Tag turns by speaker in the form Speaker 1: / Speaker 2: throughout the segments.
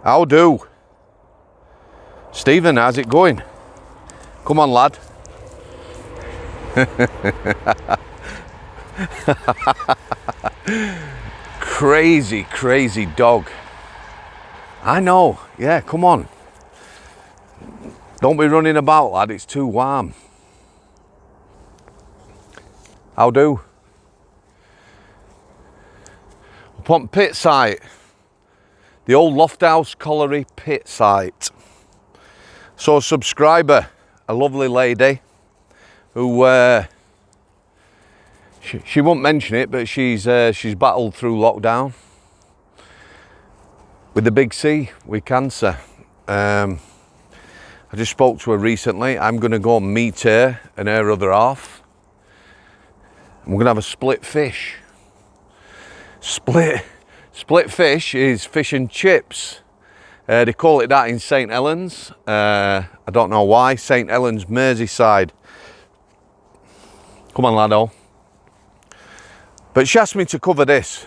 Speaker 1: How do? Stephen, how's it going? Come on, lad. Crazy, crazy dog. I know, yeah, come on. Don't be running about, lad, it's too warm. How do? Up on pit site. The old Lofthouse Colliery pit site. So a subscriber, a lovely lady, who she won't mention it, but she's battled through lockdown with the big C, with cancer. I just spoke to her recently. I'm going to go and meet her and her other half. And we're going to have a split fish. Split fish is fish and chips. They call it that in St Helens. I don't know why. St Helens, Merseyside. Come on, laddo. But she asked me to cover this.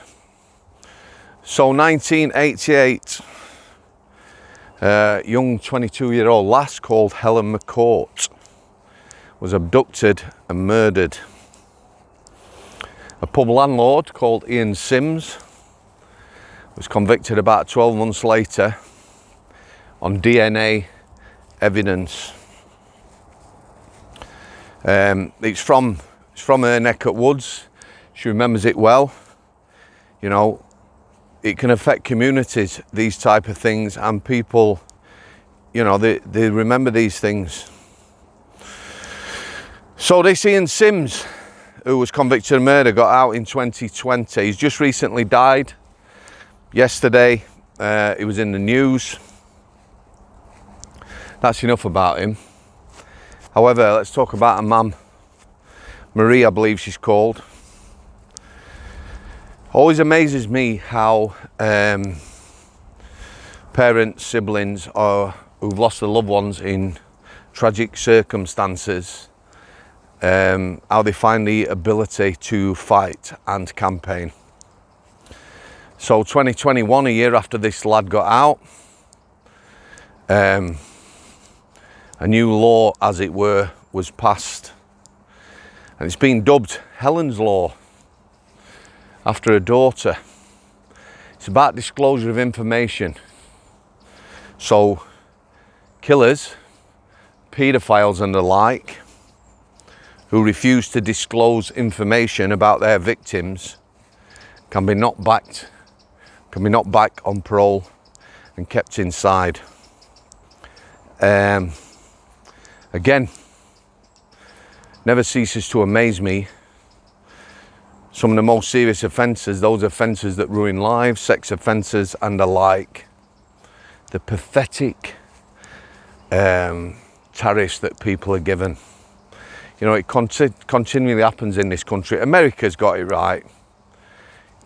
Speaker 1: So 1988, young 22-year-old lass called Helen McCourt was abducted and murdered. A pub landlord called Ian Sims was convicted about 12 months later on DNA evidence. It's from her neck of woods. She remembers it well. You know, it can affect communities, these type of things, and people, you know, they remember these things. So this Ian Sims, who was convicted of murder, got out in 2020. He's just recently died. Yesterday, he was in the news. That's enough about him. However, let's talk about a mum. Marie, I believe she's called. Always amazes me how parents, siblings, or who've lost their loved ones in tragic circumstances, how they find the ability to fight and campaign. So 2021, a year after this lad got out, a new law, as it were, was passed. And it's been dubbed Helens Law, after her daughter. It's about disclosure of information. So killers, paedophiles and the like, who refuse to disclose information about their victims can be knocked back on parole and kept inside. Again, never ceases to amaze me. Some of the most serious offences, those offences that ruin lives, sex offences and the like, the pathetic tariffs that people are given. You know, it continually happens in this country. America's got it right.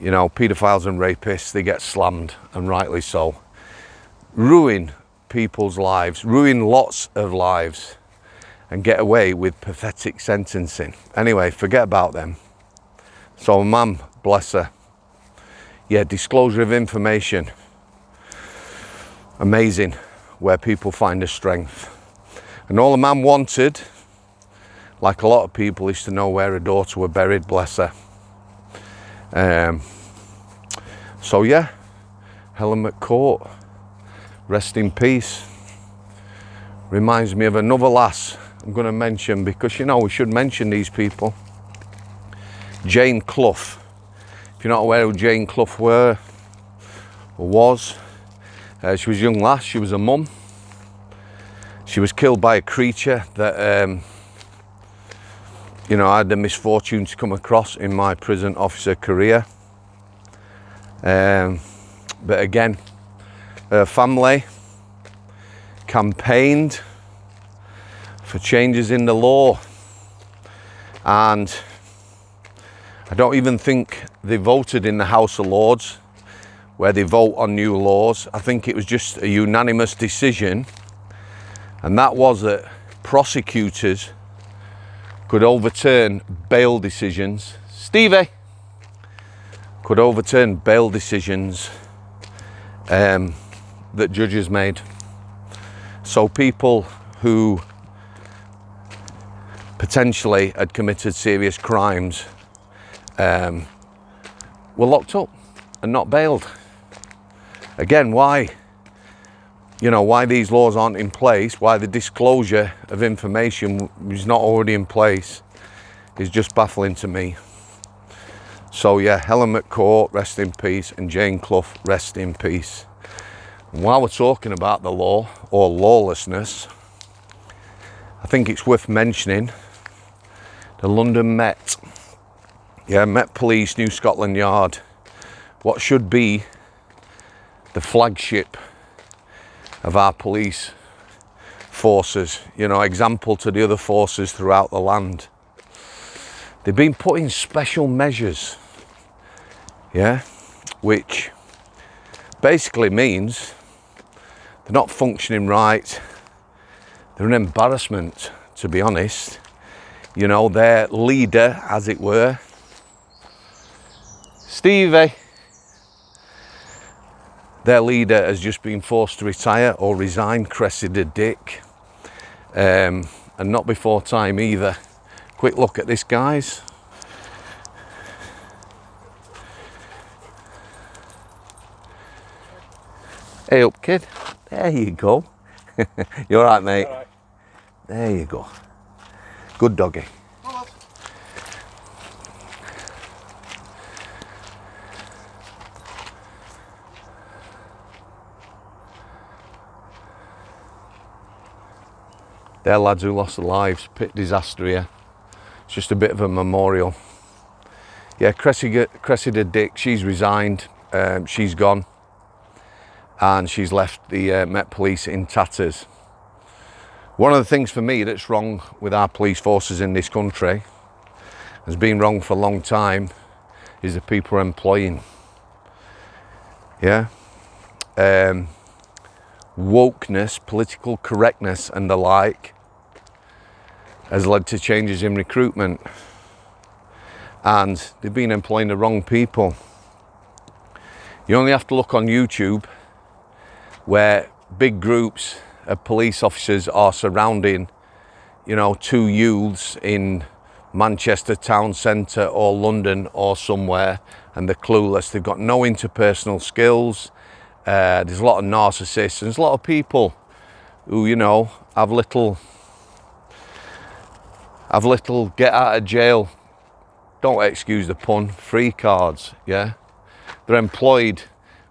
Speaker 1: You know, paedophiles and rapists, they get slammed, and rightly so. Ruin people's lives, ruin lots of lives, and get away with pathetic sentencing. Anyway, forget about them. So mum, bless her. Yeah, disclosure of information. Amazing where people find the strength. And all the man wanted, like a lot of people, is to know where her daughter were buried, bless her. So yeah, Helen McCourt, rest in peace. Reminds me of another lass I'm going to mention, because, you know, we should mention these people. Jane Clough. If you're not aware who Jane Clough was, she was a young lass, she was a mum. She was killed by a creature that, you know, I had the misfortune to come across in my prison officer career. But again, her family campaigned for changes in the law, and I don't even think they voted in the House of Lords, where they vote on new laws. I think it was just a unanimous decision, and that was that prosecutors could overturn bail decisions. Stevie could overturn bail decisions that judges made. So people who potentially had committed serious crimes were locked up and not bailed. Again, why? You know, why these laws aren't in place, why the disclosure of information is not already in place is just baffling to me. So yeah, Helen McCourt, rest in peace, and Jane Clough, rest in peace. And while we're talking about the law, or lawlessness, I think it's worth mentioning the London Met. Yeah, Met Police, New Scotland Yard. What should be the flagship of our police forces, you know, example to the other forces throughout the land. They've been put in special measures, yeah, which basically means they're not functioning right. They're an embarrassment, to be honest. You know, their leader, as it were, Stevie, their leader has just been forced to retire or resign, Cressida Dick, and not before time either. Quick look at this, guys. Hey up, kid. There you go. You all right, mate? All right. There you go. Good doggy. They're lads who lost their lives, pit disaster here. It's just a bit of a memorial. Yeah, Cressida Dick, she's resigned, she's gone, and she's left the Met Police in tatters. One of the things for me that's wrong with our police forces in this country, has been wrong for a long time, is the people we're employing. Yeah. Wokeness, political correctness and the like has led to changes in recruitment, and they've been employing the wrong people. You only have to look on YouTube where big groups of police officers are surrounding, you know, two youths in Manchester town centre or London or somewhere, and they're clueless. They've got no interpersonal skills. There's a lot of narcissists, and there's a lot of people who, you know, have little get out of jail, don't excuse the pun, free cards, yeah? They're employed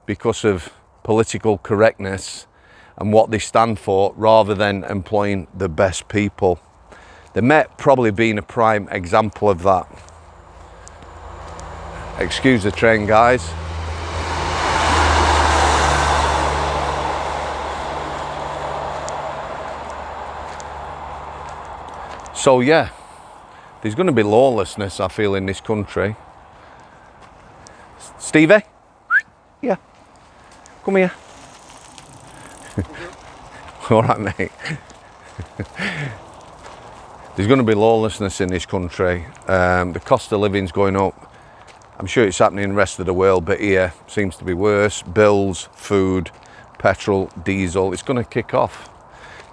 Speaker 1: because of political correctness and what they stand for, rather than employing the best people. The Met probably being a prime example of that. Excuse the train, guys. So yeah, there's going to be lawlessness, I feel, in this country. Stevie? Yeah. Come here. All right, mate. There's going to be lawlessness in this country. The cost of living's going up. I'm sure it's happening in the rest of the world, but here seems to be worse. Bills, food, petrol, diesel, it's going to kick off.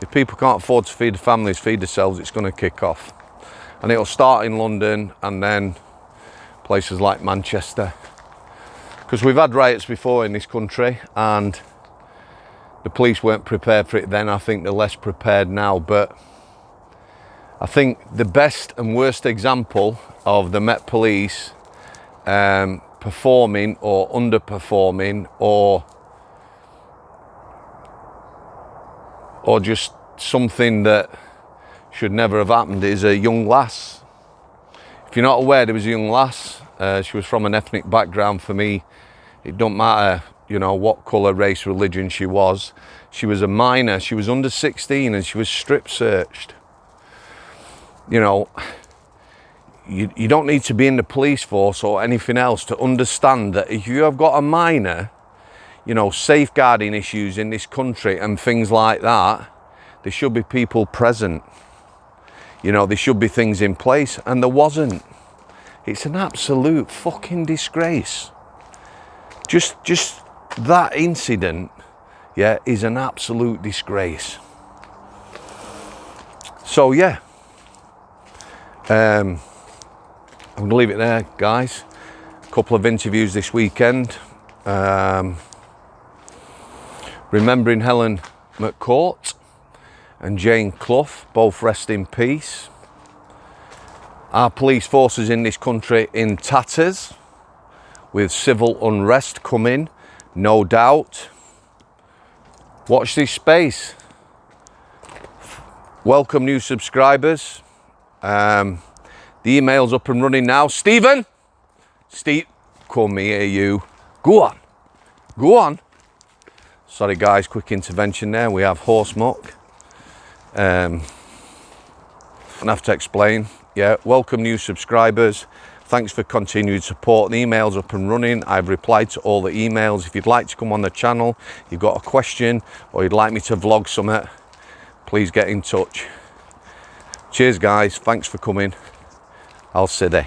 Speaker 1: If people can't afford to feed the families, feed themselves, it's going to kick off. And it'll start in London and then places like Manchester. Because we've had riots before in this country and the police weren't prepared for it then. I think they're less prepared now. But I think the best and worst example of the Met Police performing or underperforming or just something that should never have happened is a young lass. If you're not aware, there was a young lass. She was from an ethnic background. For me, it don't matter, you know, what colour, race, religion she was. She was a minor. She was under 16 and she was strip searched. You know, you don't need to be in the police force or anything else to understand that if you have got a minor, you know, safeguarding issues in this country and things like that, there should be people present. You know, there should be things in place, and there wasn't. It's an absolute fucking disgrace. Just that incident yeah, is an absolute disgrace. So yeah, I'm going to leave it there, guys. A couple of interviews this weekend. Remembering Helen McCourt and Jane Clough, both rest in peace. Our police forces in this country in tatters, with civil unrest coming, no doubt. Watch this space. Welcome new subscribers. The email's up and running now. Stephen! Steve, come here you. Go on. Go on. Sorry guys, quick intervention there. We have horse muck. I have to explain. Yeah, welcome new subscribers. Thanks for continued support. The email's up and running. I've replied to all the emails. If you'd like to come on the channel, you've got a question, or you'd like me to vlog something, please get in touch. Cheers guys, thanks for coming. I'll see you.